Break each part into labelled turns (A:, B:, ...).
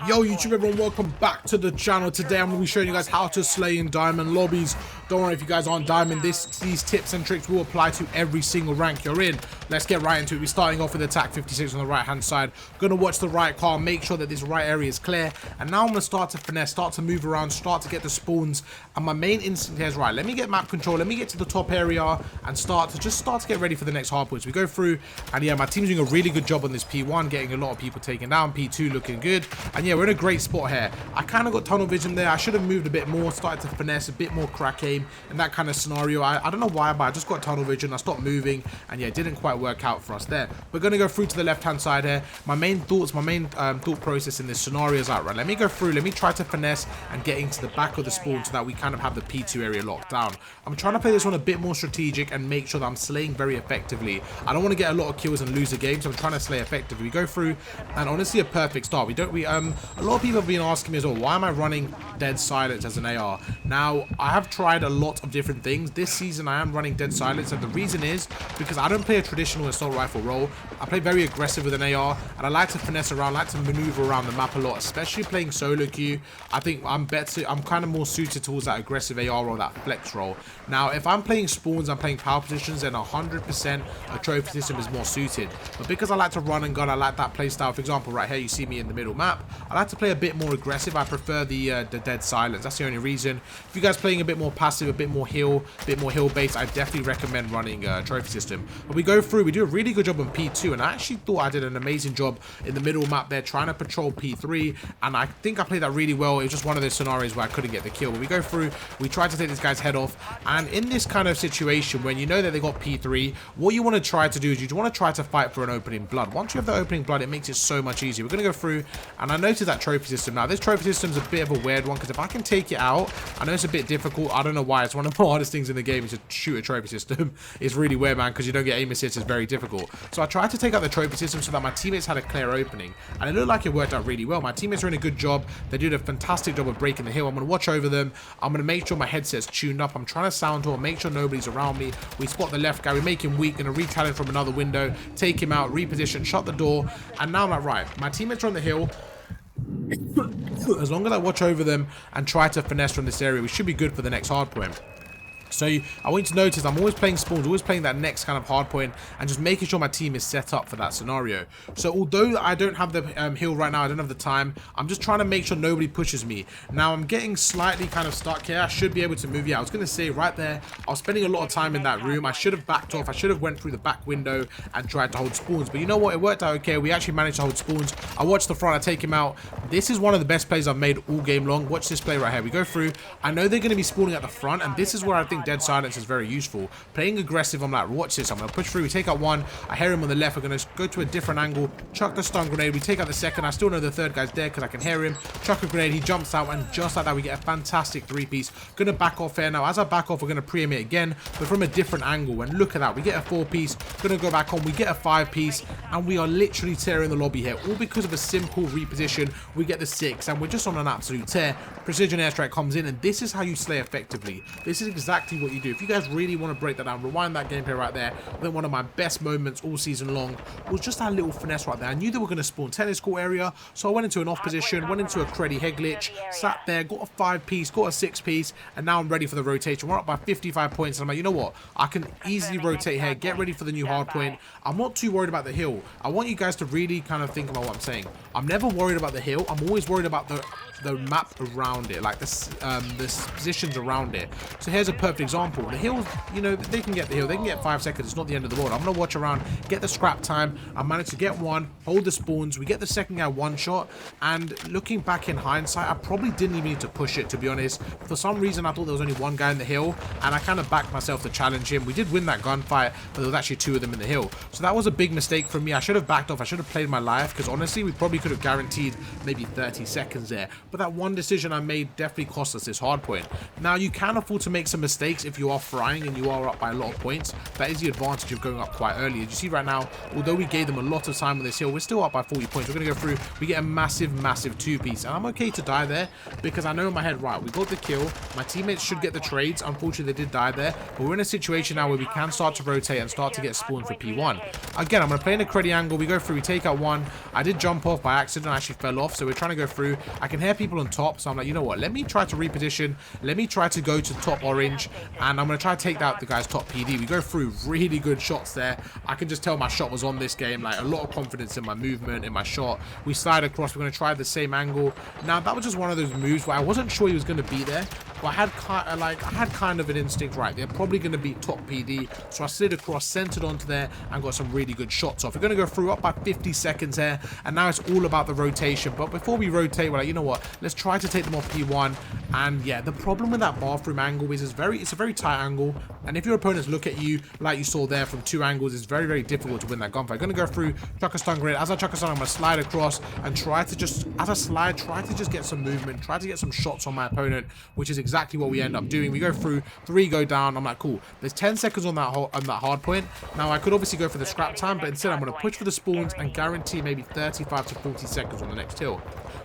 A: Yo YouTube everyone, welcome back to the channel. Today I'm going to be showing you guys how to slay in diamond lobbies. Don't worry if you guys aren't diamond, these tips and tricks will apply to every single rank you're in. Let's get right into it. We're starting off with attack 56 on the right hand side. Going to watch the right car, make sure that this right area is clear. And now I'm going to start to finesse, start to move around, start to get the spawns. And my main instinct here is right, let me get map control, let me get to the top area and start to get ready for the next hard points. We go through and yeah, my team's doing a really good job on this P1, getting a lot of people taken down. P2 looking good. And yeah, we're in a great spot here. I kind of got tunnel vision there. I should have moved a bit more, started to finesse, a bit more crack aim in that kind of scenario. I don't know why, but I just got tunnel vision. I stopped moving and yeah, it didn't quite work out for us there. We're going to go through to the left hand side here. My main thought process in this scenario is out, right? Let me go through, let me try to finesse and get into the back of the spawn so that we kind of have the P2 area locked down. I'm trying to play this one a bit more strategic and make sure that I'm slaying very effectively. I don't want to get a lot of kills and lose the game, so I'm trying to slay effectively. We go through and honestly a perfect start. A lot of people have been asking me as well, why am I running dead silence as an AR? Now, I have tried a lot of different things. This season I am running dead silence, and the reason is because I don't play a traditional assault rifle role. I play very aggressive with an AR, and I like to finesse around, I like to maneuver around the map a lot, especially playing solo queue. I think I'm kind of more suited towards that aggressive AR or that flex role. Now, if I'm playing spawns, I'm playing power positions, then 100% a trophy system is more suited. But because I like to run and gun, I like that play style. For example, right here, you see me in the middle map. I like to play a bit more aggressive. I prefer the dead silence. That's the only reason. If you guys playing a bit more passive, a bit more hill based, I definitely recommend running trophy system. But we go through, we do a really good job on P2, and I actually thought I did an amazing job in the middle map there trying to patrol P3, and I think I played that really well. It was just one of those scenarios where I couldn't get the kill. But we go through, we try to take this guy's head off, and in this kind of situation when you know that they got P3, what you want to try to do is you want to try to fight for an opening blood. Once you have the opening blood, it makes it so much easier. We're going to go through, and I noticed that trophy system. Now this trophy system is a bit of a weird one, because if I can take it out, I know it's a bit difficult. I don't know why. It's one of the hardest things in the game is to shoot a trophy system. It's really weird, man, because you don't get aim assist. It's very difficult. So I tried to take out the trophy system so that my teammates had a clear opening, and it looked like it worked out really well. My teammates are in a good job. They did a fantastic job of breaking the hill. I'm going to watch over them. I'm going to make sure my headset's tuned up. I'm trying to sound to him, make sure nobody's around me. We spot the left guy. We make him weak. Going to retalent from another window, take him out, reposition, shut the door, and now I'm like, right, my teammates are on the hill. As long as I watch over them and try to finesse from this area, we should be good for the next hard point. So I want you to notice I'm always playing spawns, always playing that next kind of hard point, and just making sure my team is set up for that scenario. So although I don't have the hill right now, I don't have the time, I'm just trying to make sure nobody pushes me. Now I'm getting slightly kind of stuck here. I should be able to move. Yeah, I was going to say right there, I was spending a lot of time in that room. I should have backed off. I should have went through the back window and tried to hold spawns. But you know what? It worked out okay. We actually managed to hold spawns. I watched the front. I take him out. This is one of the best plays I've made all game long. Watch this play right here. We go through. I know they're going to be spawning at the front, and this is where I think dead silence is very useful. Playing aggressive, I'm like, watch this. I'm going to push through. We take out one. I hear him on the left. We're going to go to a different angle. Chuck the stun grenade. We take out the second. I still know the third guy's dead because I can hear him. Chuck a grenade. He jumps out, and just like that, we get a fantastic three-piece. Going to back off here now. As I back off, we're going to pre-aim it again, but from a different angle. And look at that. We get a four-piece. Going to go back on. We get a five-piece, and we are literally tearing the lobby here. All because of a simple reposition. We get the six, and we're just on an absolute tear. Precision airstrike comes in, and this is how you slay effectively. This is exactly what you do. If you guys really want to break that down, rewind that gameplay right there. I think one of my best moments all season long was just that little finesse right there. I knew they were going to spawn tennis court area, so I went into an off position, went into a cruddy head glitch, sat there, got a five-piece, got a six-piece, and now I'm ready for the rotation. We're up by 55 points, and I'm like, you know what? I can easily rotate here, get ready for the new hard point. I'm not too worried about the hill. I want you guys to really kind of think about what I'm saying. I'm never worried about the hill. I'm always worried about the map around it, like the positions around it. So here's a perfect example. The hill, you know, they can get the hill, they can get 5 seconds. It's not the end of the world. I'm gonna watch around, get the scrap time. I managed to get one, hold the spawns. We get the second guy one shot, and looking back in hindsight, I probably didn't even need to push it, to be honest. For some reason, I thought there was only one guy in the hill, and I kind of backed myself to challenge him. We did win that gunfight, but there was actually 2 of them in the hill. So that was a big mistake from me. I should have backed off. I should have played my life, because honestly, we probably could have guaranteed maybe 30 seconds there. But that one decision I made definitely cost us this hard point. Now, you can afford to make some mistakes. mistakes if you are frying and you are up by a lot of points. That is the advantage of going up quite early. As you see right now, although we gave them a lot of time on this hill, we're still up by 40 points. We're going to go through. We get a massive, massive two-piece. And I'm okay to die there because I know in my head, right, we got the kill. My teammates should get the trades. Unfortunately, they did die there. But we're in a situation now where we can start to rotate and start to get spawned for P1. Again, I'm going to play in a credit angle. We go through. We take out one. I did jump off by accident. I actually fell off. So we're trying to go through. I can hear people on top. So I'm like, you know what? Let me try to reposition. Let me try to go to top orange. And I'm going to try to take out the guy's top PD. We go through really good shots there. I can just tell my shot was on this game. Like, a lot of confidence in my movement, in my shot. We slide across. We're going to try the same angle. Now, that was just one of those moves where I wasn't sure he was going to be there. But I had kind of an instinct, right, they're probably going to be top PD. So I slid across, centered onto there, and got some really good shots off. We're going to go through up by 50 seconds here. And now it's all about the rotation. But before we rotate, we're like, you know what? Let's try to take them off P1. And yeah, the problem with that bathroom angle is it's a very tight angle. And if your opponents look at you, like you saw there from two angles, it's very difficult to win that gunfight. Going to go through, chuck a stun grenade. As I chuck a stun, I'm going to slide across and try to just, as I slide, try to just get some movement, try to get some shots on my opponent, which is exactly what we end up doing. We go through, 3 go down. I'm like, cool. There's 10 seconds on that hard point. Now, I could obviously go for the scrap time, but instead I'm going to push for the spawns and guarantee maybe 35 to 40 seconds on the next hill.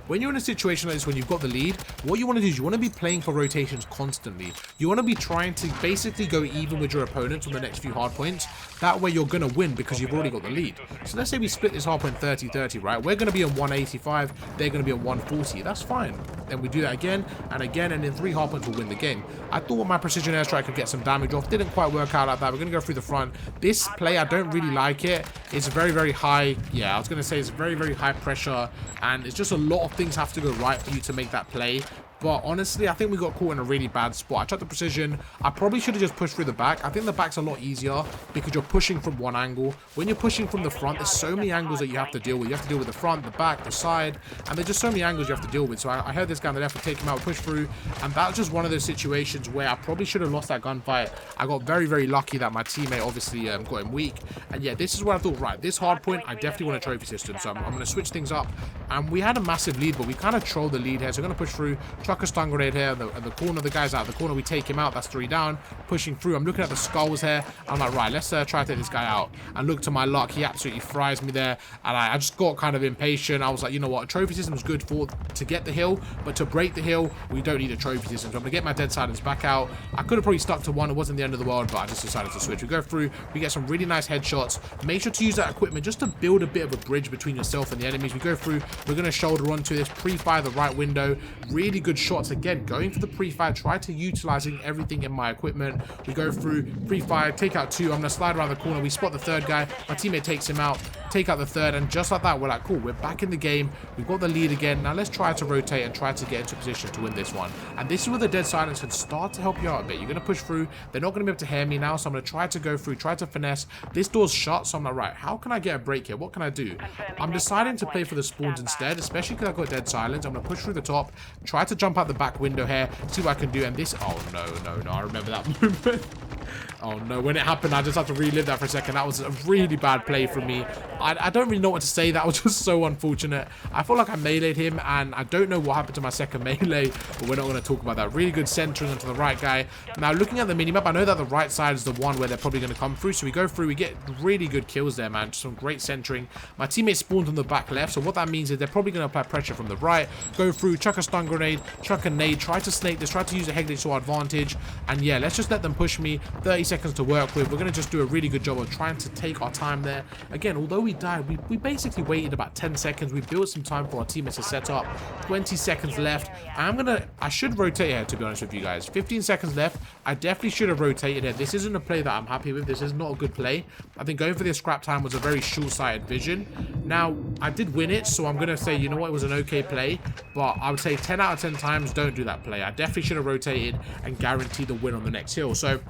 A: When you're in a situation like this, when you've got the lead, what you want to do is you want to be playing for rotations constantly. You want to be trying to basically go even with your opponents on the next few hard points. That way you're going to win because you've already got the lead. So let's say we split this hard point 30-30, right? We're going to be on 185. They're going to be on 140. That's fine. Then we do that again, and in 3 hard points we'll win the game. I thought my precision airstrike could get some damage off. Didn't quite work out like that. We're going to go through the front. This play, I don't really like it. It's very high. Yeah, I was going to say it's very high pressure, and it's just a lot of things have to go right for you to make that play. But honestly, I think we got caught in a really bad spot. I tried the precision. I probably should have just pushed through the back. I think the back's a lot easier because you're pushing from one angle. When you're pushing from the front, there's so many angles that you have to deal with. You have to deal with the front, the back, the side, and there's just so many angles you have to deal with. So I heard this guy on the left, we take him out, push through, and that was just one of those situations where I probably should have lost that gunfight. I got very lucky that my teammate obviously got him weak. And yeah, this is where I thought, right, this hard point, I definitely want a trophy system. So I'm going to switch things up. And we had a massive lead, but we kind of trolled the lead here. So we're going to push through, chuck a stun grenade here, and the corner, the guy's out of the corner, we take him out. That's 3 down, pushing through. I'm looking at the skulls here. I'm like, right, let's try to take this guy out. And look, to my luck, he absolutely fries me there. And I just got kind of impatient. I was like, you know what, a trophy system is good for to get the hill, but to break the hill, we don't need a trophy system. So I'm gonna get my dead silence back out. I could have probably stuck to one. It wasn't the end of the world, but I just decided to switch. We go through, we get some really nice headshots. Make sure to use that equipment just to build a bit of a bridge between yourself and the enemies. We go through, we're gonna shoulder onto this, pre-fire the right window. Really good shots. Again, going for the pre-fire, try to utilizing everything in my equipment. We go through, pre-fire, take out 2. I'm gonna slide around the corner. We spot the 3rd guy. My teammate takes him out, take out the 3rd, and just like that, we're like, cool, we're back in the game. We've got the lead again. Now let's try to rotate and try to get into position to win this one. And this is where the dead silence can start to help you out a bit. You're gonna push through. They're not gonna be able to hear me now, so I'm gonna try to go through, try to finesse. This door's shut, so I'm like, right, how can I get a break here? What can I do? I'm deciding to play for the spawns instead, especially because I've got dead silence. I'm gonna push through the top, try to jump out the back window here, see what I can do. And this, oh no, I remember that movement. Oh no, when it happened, I just have to relive that for a second. That was a really bad play from me. I don't really know what to say. That was just so unfortunate. I felt like I meleeed him, and I don't know what happened to my second melee, but we're not going to talk about that. Really good centering onto the right guy. Now, looking at the minimap, I know that the right side is the one where they're probably going to come through, so we go through, we get really good kills there, man. Just some great centering. My teammate spawned on the back left, so what that means is they're probably going to apply pressure from the right. Go through, chuck a stun grenade, chuck a nade, try to snake this, try to use a head glitch to our advantage, and yeah, let's just let them push me. 30 seconds to work with. We're going to just do a really good job of trying to take our time there. Again, although we died, we basically waited about 10 seconds. We built some time for our teammates to set up. 20 seconds left. I should rotate here, to be honest with you guys. 15 seconds left. I definitely should have rotated here. This isn't a play that I'm happy with. This is not a good play. I think going for this scrap time was a very short-sighted vision. Now, I did win it, so I'm going to say, you know what, it was an okay play, but I would say 10 out of 10 times, don't do that play. I definitely should have rotated and guaranteed the win on the next hill. So,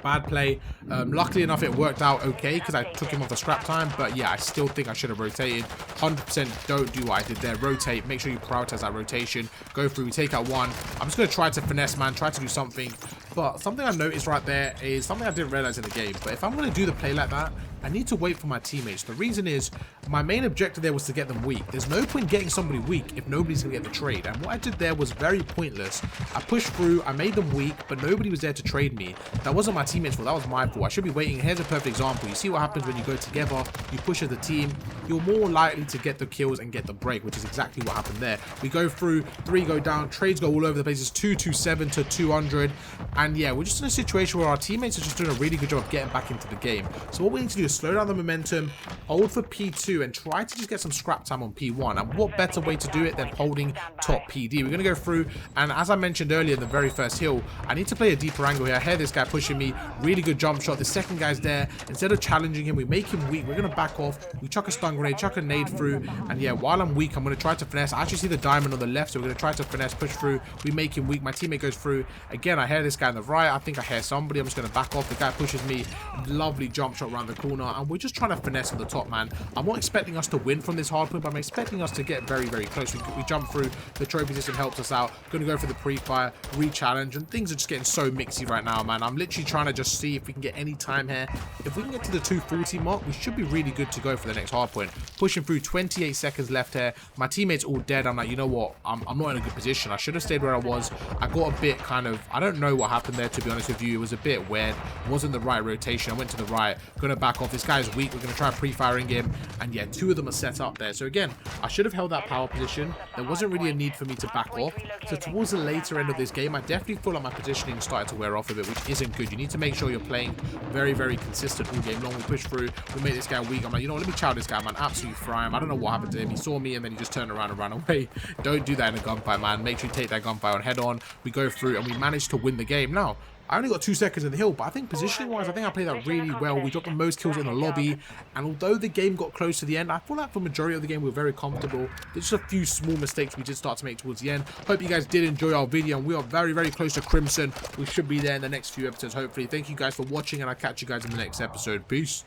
A: bad play. Luckily enough, it worked out okay because I took him off the scrap time. But yeah, I still think I should have rotated. 100% don't do what I did there. Rotate. Make sure you prioritize that rotation. Go through. We take out 1. I'm just going to try to finesse, man. Try to do something. But something I noticed right there is something I didn't realize in the game. But if I'm going to do the play like that, I need to wait for my teammates. The reason is, my main objective there was to get them weak. There's no point getting somebody weak if nobody's going to get the trade. And what I did there was very pointless. I pushed through, I made them weak, but nobody was there to trade me. That wasn't my teammates' fault, that was my fault. I should be waiting. Here's a perfect example. You see what happens when you go together, you push as a team, you're more likely to get the kills and get the break, which is exactly what happened there. We go through, 3 go down, trades go all over the place. It's 227 to 200. And yeah, we're just in a situation where our teammates are just doing a really good job of getting back into the game. So what we need to do is slow down the momentum, hold for P2, and try to just get some scrap time on P1. And what better way to do it than holding top PD? We're going to go through, and as I mentioned earlier in the very first hill, I need to play a deeper angle here. I hear this guy pushing me, really good jump shot. The second guy's there. Instead of challenging him, we make him weak. We're going to back off. We chuck a stun grenade, chuck a nade through, and yeah, while I'm weak, I'm going to try to finesse. I actually see the diamond on the left, so we're going to try to finesse, push through. We make him weak. My teammate goes through. Again, I hear this guy on the right. I think I hear somebody. I'm just going to back off. The guy pushes me. Lovely jump shot around the corner, and we're just trying to finesse on the top, man. I'm not expecting us to win from this hard point, but I'm expecting us to get very, very close. We jump through. The trophy system helps us out. Going to go for the pre-fire, re-challenge, and things are just getting so mixy right now, man. I'm literally trying to just see if we can get any time here. If we can get to the 240 mark, we should be really good to go for the next hard point. Pushing through, 28 seconds left here. My teammate's all dead. I'm like, you know what? I'm not in a good position. I should have stayed where I was. I got a bit kind of, I don't know what happened there, to be honest with you. It was a bit weird. It wasn't the right rotation. I went to the right. Going to back off. This guy's weak. We're going to try pre-firing him. And yeah, 2 of them are set up there. So again, I should have held that power position. There wasn't really a need for me to back off. So towards the later end of this game, I definitely feel like my positioning started to wear off a bit, which isn't good. You need to make sure you're playing very, very consistent all game long. We push through. We make this guy weak. I'm like, you know what? Let me chow this guy, man. Absolutely fry him. I don't know what happened to him. He saw me and then he just turned around and ran away. Don't do that in a gunfight, man. Make sure you take that gunfight on head on. We go through and we managed to win the game. Now, I only got 2 seconds in the hill, but I think positioning-wise, I think I played that really well. We dropped the most kills in the lobby, and although the game got close to the end, I feel like for the majority of the game, we were very comfortable. There's just a few small mistakes we did start to make towards the end. Hope you guys did enjoy our video, and we are very, very close to Crimson. We should be there in the next few episodes, hopefully. Thank you guys for watching, and I'll catch you guys in the next episode. Peace.